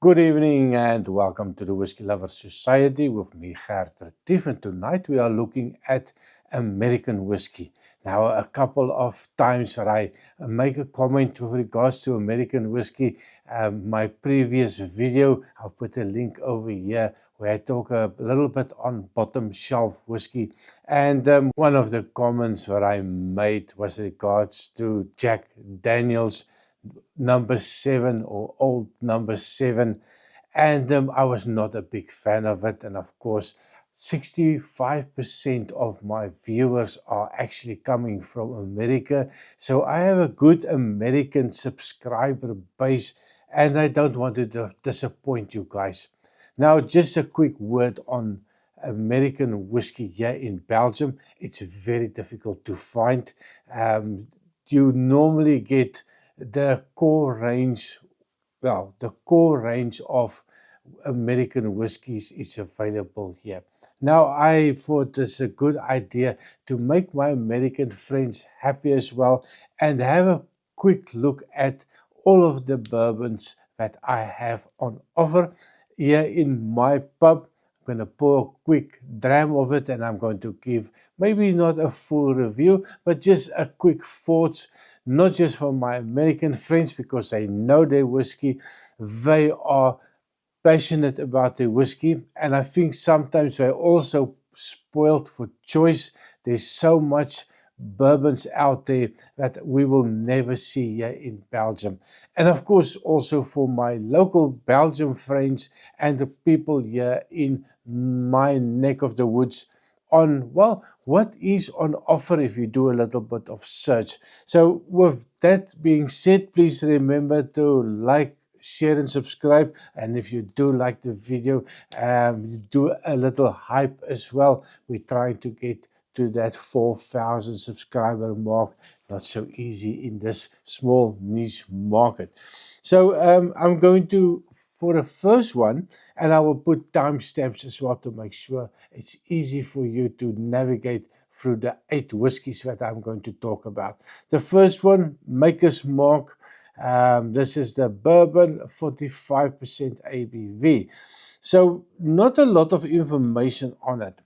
Good evening and welcome to the Whiskey Lovers Society with me, Gert Retief. And tonight we are looking at American whiskey. Now, a couple of times that I make a comment with regards to American whiskey, my previous video, I'll put a link over here where I talk a little bit on bottom shelf whiskey. And one of the comments that I made was regards to Jack Daniels number 7 or old number 7, and I was not a big fan of it. And of course, 65% of my viewers are actually coming from America, so I have a good American subscriber base, and I don't want to disappoint you guys. Now, just a quick word on American whiskey here in Belgium. It's very difficult to find. Um, you normally get the core range, the core range of American whiskies is available here. Now, I thought this a good idea to make my American friends happy as well and have a quick look at all of the bourbons that I have on offer here in my pub. I'm going to pour a quick dram of it, and I'm going to give maybe not a full review, but just a quick thoughts, not just for my American friends because they know their whiskey. They are passionate about their whiskey, and I think sometimes they're also spoiled for choice. There's so much bourbons out there that we will never see here in Belgium. And of course, also for my local Belgian friends and the people here in my neck of the woods on, well, what is on offer if you do a little bit of search. So with that being said, please remember to like, share and subscribe, and if you do like the video, do a little hype as well. We're trying to get to that 4,000 subscriber mark. Not so easy in this small niche market. So I'm going to, for the first one, and I will put timestamps as well to make sure it's easy for you to navigate through the 8 whiskies that I'm going to talk about. The first one, Maker's Mark. This is the bourbon, 45% ABV. So not a lot of information on it.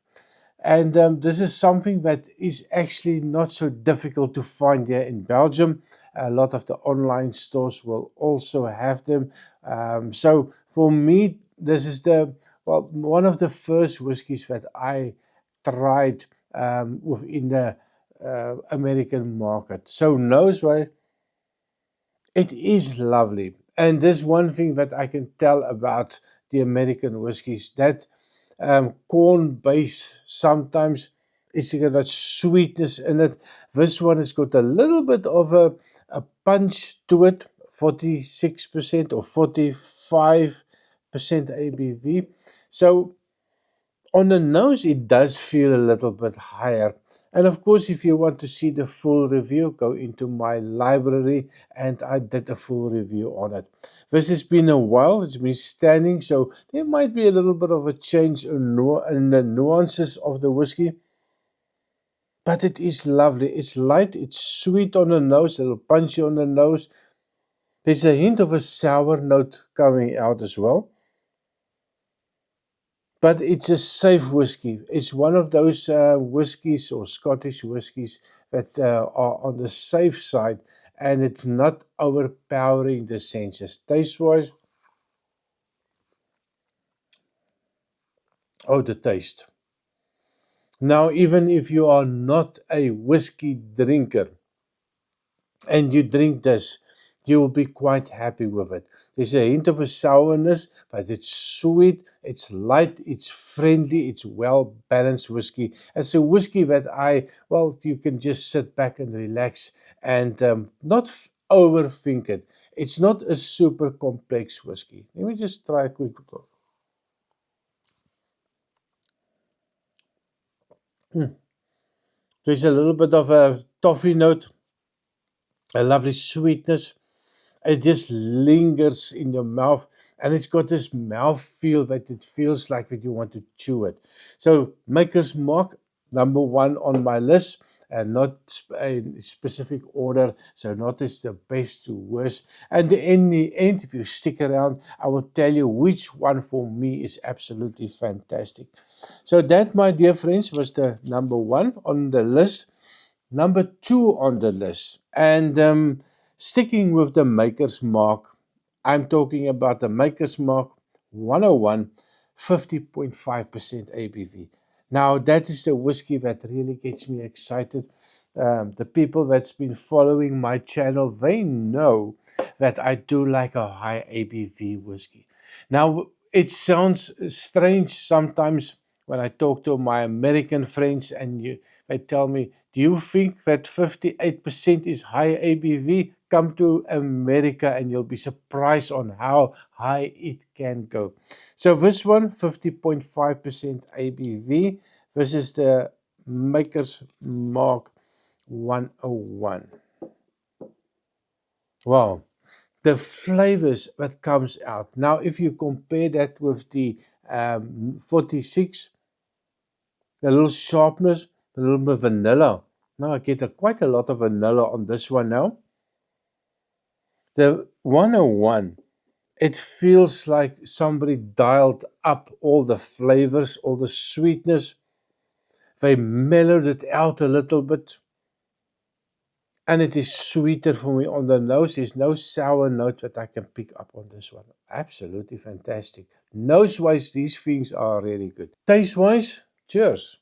And this is something that is actually not so difficult to find here in Belgium. A lot of the online stores will also have them. So for me, this is one of the first whiskies that I tried within the American market. So nose way, it is lovely. And there's one thing that I can tell about the American whiskies, that corn base sometimes it's got that sweetness in it. This one has got a little bit of a punch to it, 46% or 45% ABV. So on the nose, it does feel a little bit higher. And of course, if you want to see the full review, go into my library, and I did a full review on it. This has been a while, it's been standing, so there might be a little bit of a change in the nuances of the whiskey. But it is lovely. It's light, it's sweet on the nose, a little punchy on the nose. There's a hint of a sour note coming out as well. But it's a safe whiskey. It's one of those whiskies or Scottish whiskies that are on the safe side, and it's not overpowering the senses. Taste-wise, oh, the taste. Now, even if you are not a whiskey drinker and you drink this, you will be quite happy with it. There's a hint of a sourness, but it's sweet, it's light, it's friendly, it's well balanced whiskey. It's a whiskey that you can just sit back and relax and not overthink it. It's not a super complex whiskey. Let me just try a quick look. There's a little bit of a toffee note, a lovely sweetness. It just lingers in your mouth, and it's got this mouth feel that it feels like that you want to chew it. So Maker's Mark, number 1 on my list. and not in specific order, so not as the best to worst. And in the end, if you stick around, I will tell you which one for me is absolutely fantastic. So that, my dear friends, was the number one on the list. Number two on the list, and sticking with the Maker's Mark, I'm talking about the Maker's Mark 101, 50.5% ABV. Now, that is the whiskey that really gets me excited. The people that's been following my channel, they know that I do like a high ABV whiskey. Now, it sounds strange sometimes when I talk to my American friends and they tell me, do you think that 58% is high ABV? Come to America and you'll be surprised on how high it can go. So this one, 50.5% ABV. This is the Maker's Mark 101. Wow, the flavors that comes out. Now, if you compare that with the 46, the little sharpness, a little bit of vanilla. Now I get quite a lot of vanilla on this one now. The 101, it feels like somebody dialed up all the flavors, all the sweetness. They mellowed it out a little bit. And it is sweeter for me on the nose. There's no sour note that I can pick up on this one. Absolutely fantastic. Nose-wise, these things are really good. Taste-wise, cheers.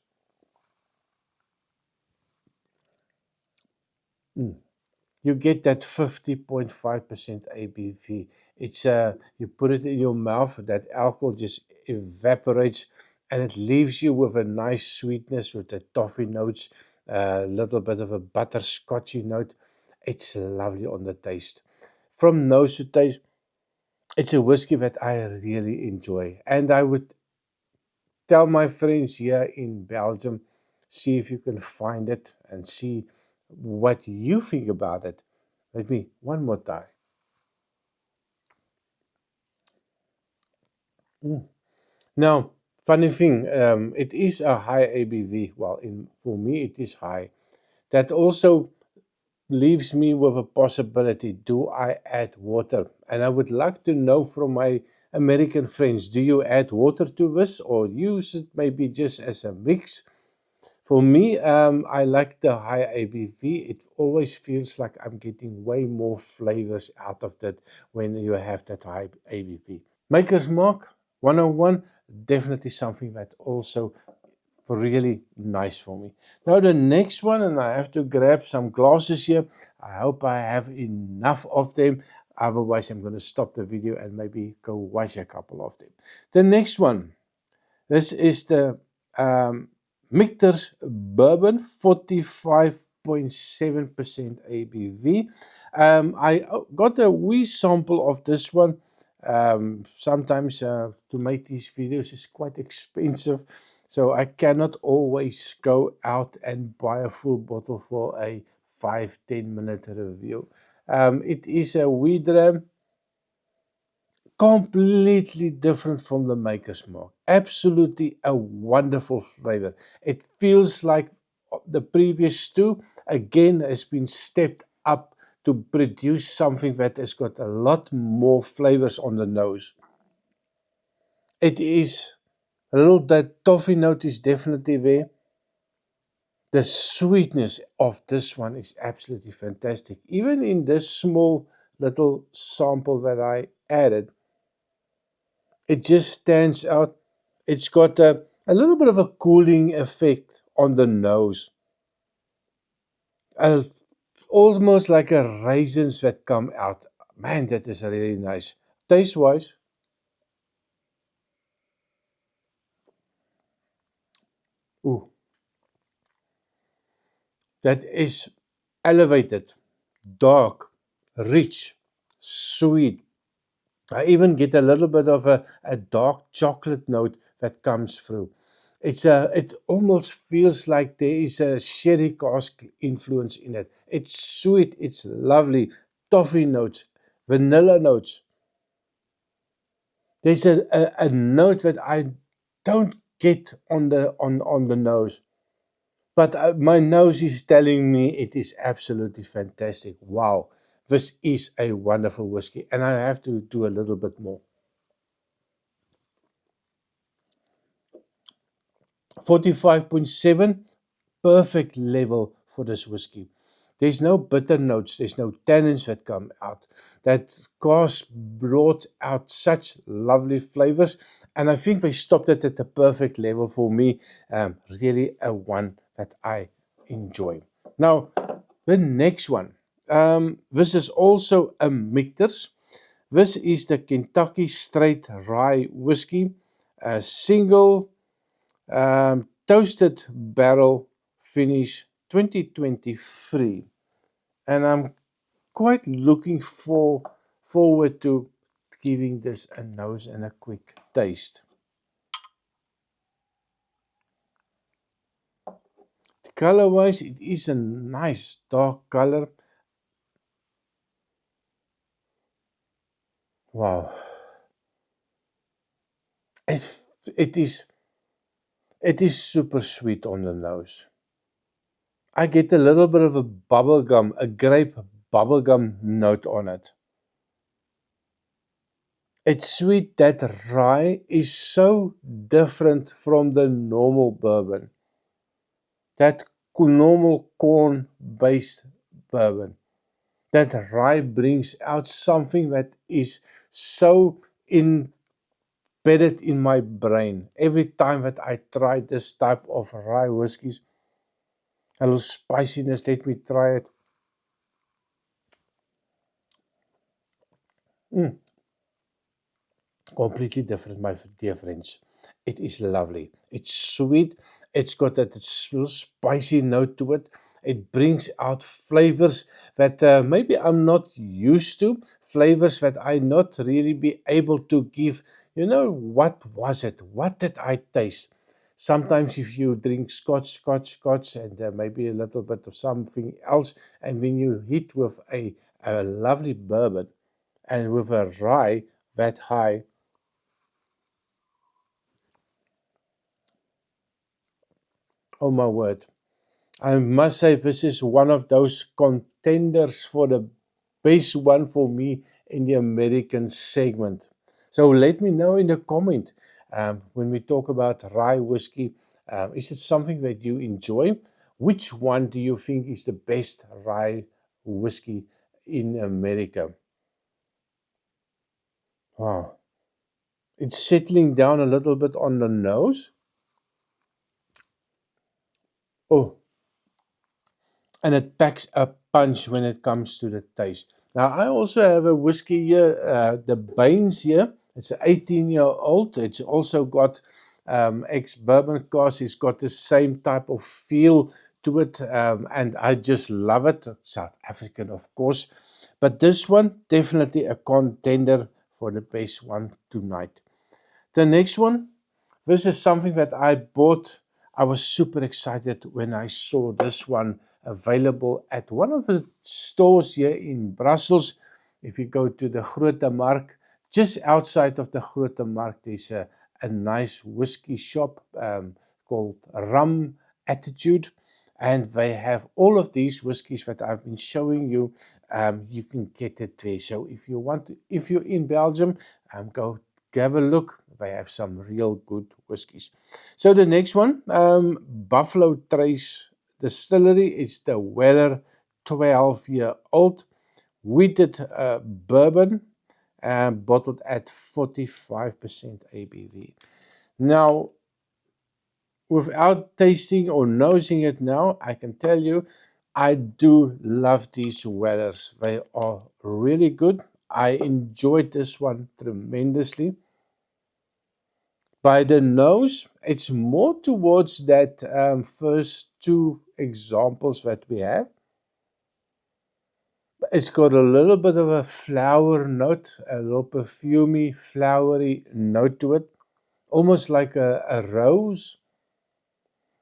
You get that 50.5% ABV. It's you put it in your mouth, that alcohol just evaporates, and it leaves you with a nice sweetness with the toffee notes, a little bit of a butterscotchy note. It's lovely on the taste. From nose to taste, it's a whiskey that I really enjoy, and I would tell my friends here in Belgium, see if you can find it and see what you think about it. Let me one more time. Now, funny thing, it is a high ABV. Well, for me, it is high. That also leaves me with a possibility. Do I add water? And I would like to know from my American friends, do you add water to this or use it maybe just as a mix? For me, I like the high ABV. It always feels like I'm getting way more flavors out of that when you have that high ABV. Maker's Mark 101, definitely something that also really nice for me. Now the next one, and I have to grab some glasses here. I hope I have enough of them. Otherwise, I'm going to stop the video and maybe go wash a couple of them. The next one, this is the Michter's Bourbon, 45.7% ABV. I got a wee sample of this one. Sometimes to make these videos is quite expensive, so I cannot always go out and buy a full bottle for a 5-10 minute review. It is a wee dram, completely different from the Maker's Mark. Absolutely a wonderful flavor. It feels like the previous two again has been stepped up to produce something that has got a lot more flavors on the nose. It is a little, that toffee note is definitely there. The sweetness of this one is absolutely fantastic. Even in this small little sample that I added, it just stands out. It's got a little bit of a cooling effect on the nose. Uh, Almost like a raisins that come out. Man, that is really nice. Taste-wise, ooh, that is elevated, dark, rich, sweet. I even get a little bit of a dark chocolate note that comes through. It almost feels like there is a sherry cask influence in it. It's sweet, it's lovely, toffee notes, vanilla notes. There's a note that I don't get on the nose, but my nose is telling me it is absolutely fantastic. Wow, this is a wonderful whiskey, and I have to do a little bit more. 45.7, perfect level for this whiskey. There's no bitter notes, there's no tannins that come out. That cask brought out such lovely flavors, and I think they stopped it at the perfect level for me. Really a one that I enjoy. Now, the next one. This is also a Michter's. This is the Kentucky Straight Rye Whiskey, a single toasted barrel finish 2023, and I'm quite looking forward to giving this a nose and a quick taste. The color wise, it is a nice dark color. Wow, it is super sweet on the nose. I get a little bit of a bubblegum, a grape bubblegum note on it. It's sweet. That rye is so different from the normal bourbon. That normal corn-based bourbon. That rye brings out something that is so embedded in my brain. Every time that I try this type of rye whiskies, a little spiciness, let me try it. Completely different, my dear friends. It is lovely. It's sweet. It's got that little spicy note to it. It brings out flavors that maybe I'm not used to, flavors that I not really be able to give. You know, what was it? What did I taste? Sometimes if you drink scotch, and maybe a little bit of something else, and when you hit with a lovely bourbon and with a rye that high, oh my word. I must say this is one of those contenders for the best one for me in the American segment. So let me know in the comment when we talk about rye whiskey. Is it something that you enjoy? Which one do you think is the best rye whiskey in America? Wow. It's settling down a little bit on the nose. Oh, and it packs a punch when it comes to the taste. Now, I also have a whiskey here, the Baines here. It's an 18-year-old. It's also got ex-bourbon cask. It's got the same type of feel to it, and I just love it. South African, of course. But this one, definitely a contender for the best one tonight. The next one, this is something that I bought. I was super excited when I saw this one available at one of the stores here in Brussels. If you go to the Grote Mark, just outside of the Grote Mark, there's a nice whiskey shop called Rum Attitude. And they have all of these whiskies that I've been showing you. You can get it there. So if you want, if you're in Belgium, go have a look. They have some real good whiskies. So the next one, Buffalo Trace Distillery, is the Weller 12-year-old wheated bourbon, bottled at 45% ABV. Now, without tasting or nosing it now, I can tell you, I do love these Wellers. They are really good. I enjoyed this one tremendously. By the nose, it's more towards that first two examples that we have. It's got a little bit of a flower note, a little perfumey, flowery note to it, almost like a rose.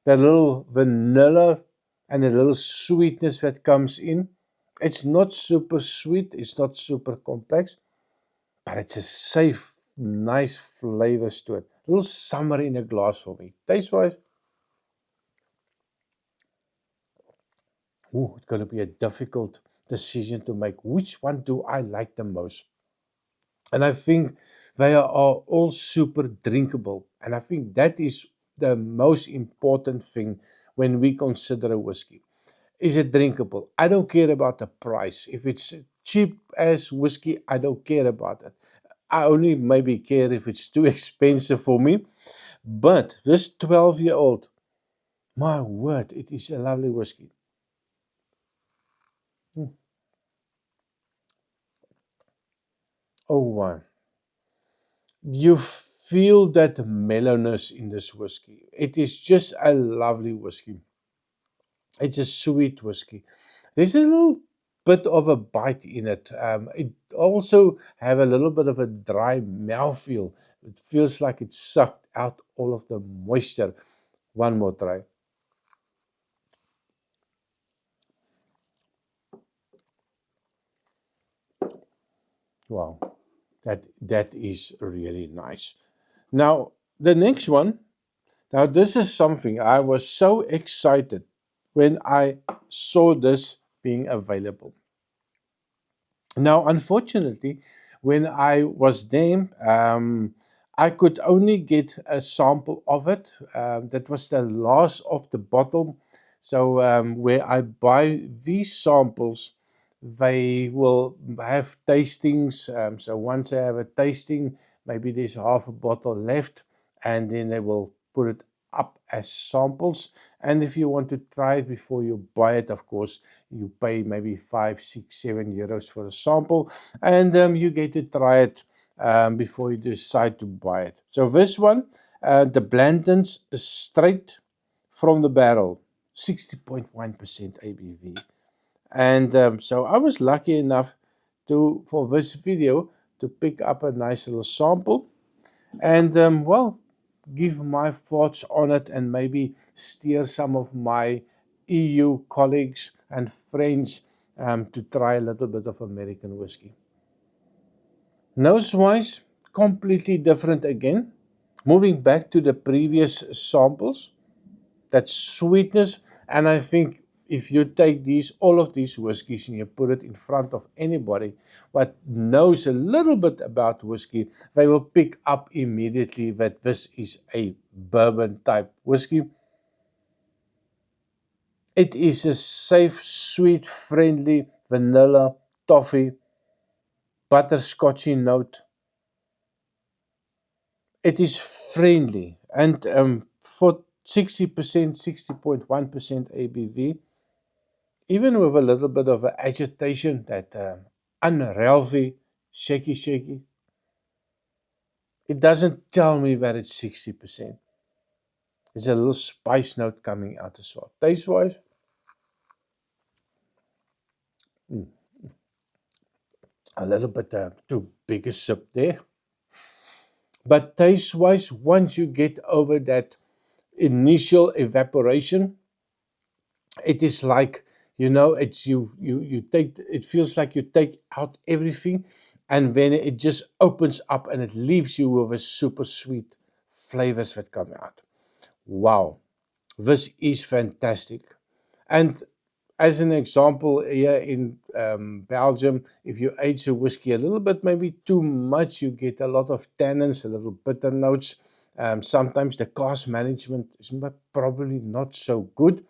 That little vanilla and a little sweetness that comes in. It's not super sweet, it's not super complex, but it's a safe, nice flavors to it. A little summer in a glass for me. Taste wise, Ooh, it's going to be a difficult decision to make. Which one do I like the most? And I think they are all super drinkable. And I think that is the most important thing when we consider a whiskey. Is it drinkable? I don't care about the price. If it's cheap as whiskey, I don't care about it. I only maybe care if it's too expensive for me. But this 12-year-old, my word, it is a lovely whiskey. Mm. Oh, wow. You feel that mellowness in this whiskey. It is just a lovely whiskey. It's a sweet whiskey. There's a little bit of a bite in it. It also have a little bit of a dry mouthfeel. It feels like it sucked out all of the moisture. One more try. Wow, that is really nice. Now the next one. Now this is something I was so excited when I saw this being available. Now, unfortunately, when I was there, I could only get a sample of it. That was the last of the bottle. So, where I buy these samples, they will have tastings. So, once I have a tasting, maybe there's half a bottle left, and then they will put it up as samples. And if you want to try it before you buy it, of course, you pay maybe 5, 6, 7 euros for a sample, and you get to try it before you decide to buy it. So this one, the Blanton's is straight from the barrel, 60.1% ABV. And so I was lucky enough to, for this video, to pick up a nice little sample and well, give my thoughts on it and maybe steer some of my EU colleagues and friends to try a little bit of American whiskey. Nose wise, completely different again. Moving back to the previous samples, that sweetness. And I think if you take these, all of these whiskies, and you put it in front of anybody what knows a little bit about whiskey, they will pick up immediately that this is a bourbon type whiskey. It is a safe, sweet, friendly vanilla, toffee, butterscotchy note. It is friendly and for 60%, 60.1% ABV, even with a little bit of agitation, that unhealthy, shaky, it doesn't tell me that it's 60%. There's a little spice note coming out as well. Taste-wise, a little bit too big a sip there. But taste-wise, once you get over that initial evaporation, it is like, it's you take, it feels like you take out everything, and then it just opens up and it leaves you with a super sweet flavors that come out. Wow, this is fantastic. And as an example, here in Belgium, if you age a whiskey a little bit, maybe too much, you get a lot of tannins, a little bitter notes. Sometimes the cask management is probably not so good.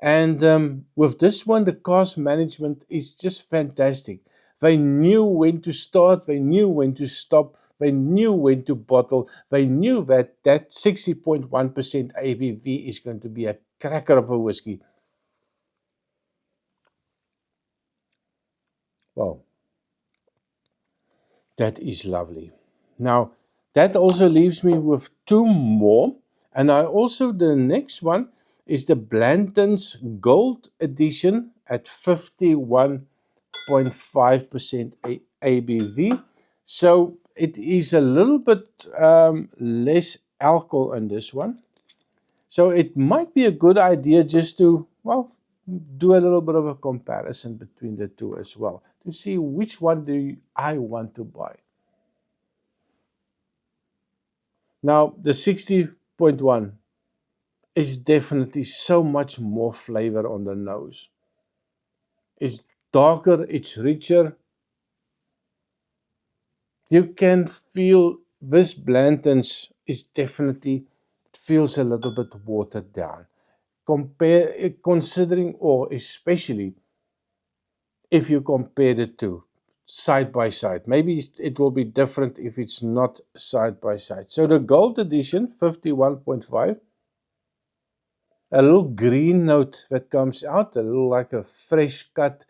And with this one, the cask management is just fantastic. They knew when to start, they knew when to stop, they knew when to bottle, they knew that 60.1% ABV is going to be a cracker of a whiskey. Well, that is lovely. Now, that also leaves me with two more. And I also, the next one is the Blanton's Gold Edition at 51.5% ABV. So it is a little bit less alcohol in this one. So it might be a good idea just to, well, do a little bit of a comparison between the two as well to see which one do I want to buy. Now, the 60.1 is definitely so much more flavor on the nose. It's darker, it's richer. You can feel this Blanton's is definitely feels a little bit watered down. Considering, or especially if you compare the two side by side. Maybe it will be different if it's not side by side. So the gold edition, 51.5, a little green note that comes out, a little like a fresh cut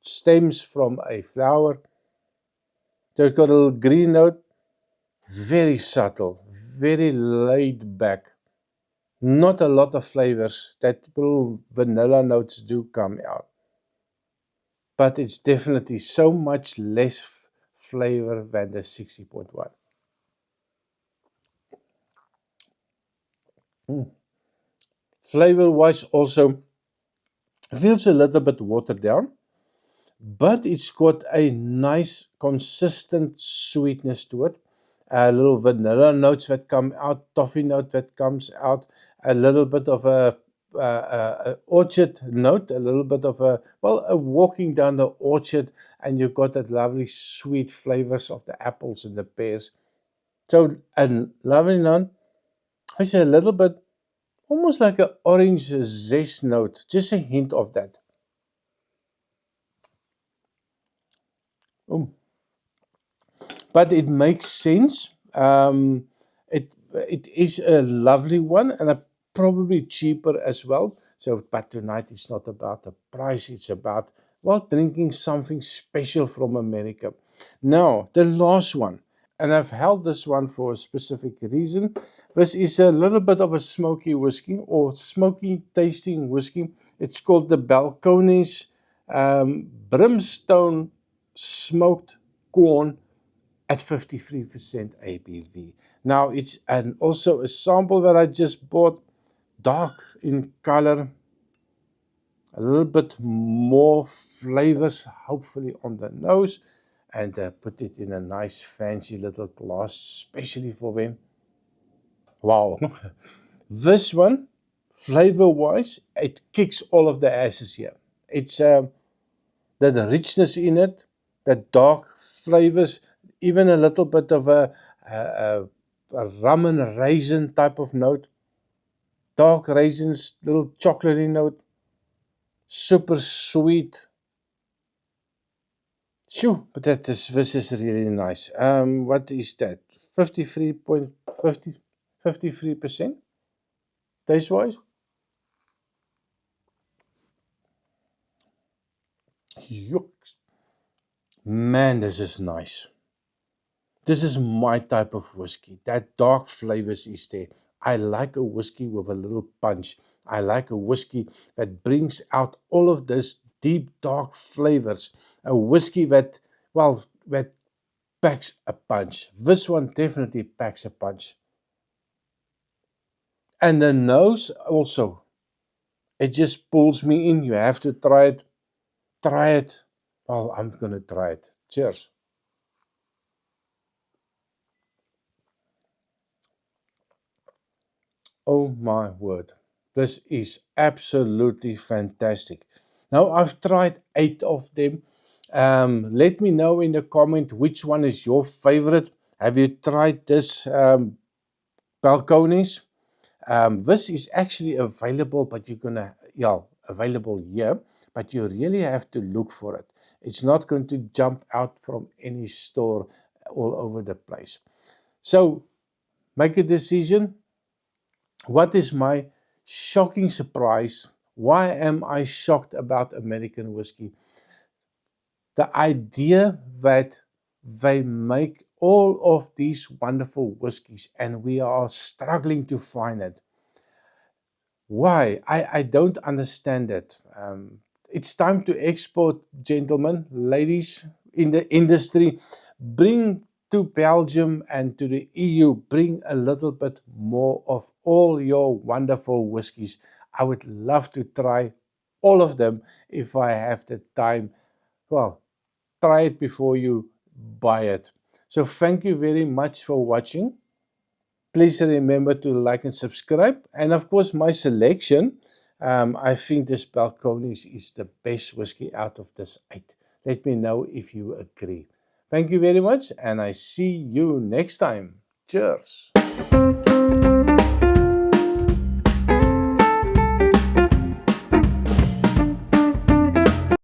stems from a flower. So it's got a little green note, very subtle, very laid back. Not a lot of flavors. That little vanilla notes do come out. But it's definitely so much less flavor than the 60.1. Flavor wise also feels a little bit watered down, but it's got a nice consistent sweetness to it. A little vanilla notes that come out, toffee note that comes out, a little bit of a orchard note, a little bit of a walking down the orchard, and you've got that lovely sweet flavors of the apples and the pears. So, and lovely none, I say a little bit, almost like an orange zest note, just a hint of that. Oh, but it makes sense. It is a lovely one and probably cheaper as well. So, but tonight it's not about the price; it's about drinking something special from America. Now, the last one, and I've held this one for a specific reason. This is a little bit of a smoky whiskey or smoky tasting whiskey. It's called the Balcones Brimstone Smoked Corn at 53% ABV. Now it's also a sample that I just bought, dark in color, a little bit more flavors, hopefully on the nose, and put it in a nice fancy little glass, especially for them. Wow. This one, flavor-wise, it kicks all of the asses here. It's the richness in it, the dark flavors, even a little bit of a rum and raisin type of note, dark raisins, little chocolatey note, super sweet. Shoo, but this is really nice. What is that? 53% taste wise. Yuck. Man, this is nice. This is my type of whiskey. That dark flavors is there. I like a whiskey with a little punch. I like a whiskey that brings out all of this deep, dark flavors. A whiskey that packs a punch. This one definitely packs a punch. And the nose also. It just pulls me in. You have to try it. Try it. Well, I'm going to try it. Cheers. Oh my word. This is absolutely fantastic. Now, I've tried 8 of them. Let me know in the comment which one is your favorite. Have you tried this Balcones? This is actually available, but you're gonna, available here, but you really have to look for it. It's not going to jump out from any store all over the place. So make a decision. What is my shocking surprise? Why am I shocked about American whiskey? The idea that they make all of these wonderful whiskies and we are struggling to find it. Why? I don't understand it. It's time to export, gentlemen, ladies in the industry. Bring to Belgium and to the EU, bring a little bit more of all your wonderful whiskies. I would love to try all of them if I have the time. Well, try it before you buy it. So thank you very much for watching. Please remember to like and subscribe. And of course, my selection. I think this Balcones is the best whiskey out of this 8. Let me know if you agree. Thank you very much, and I see you next time. Cheers.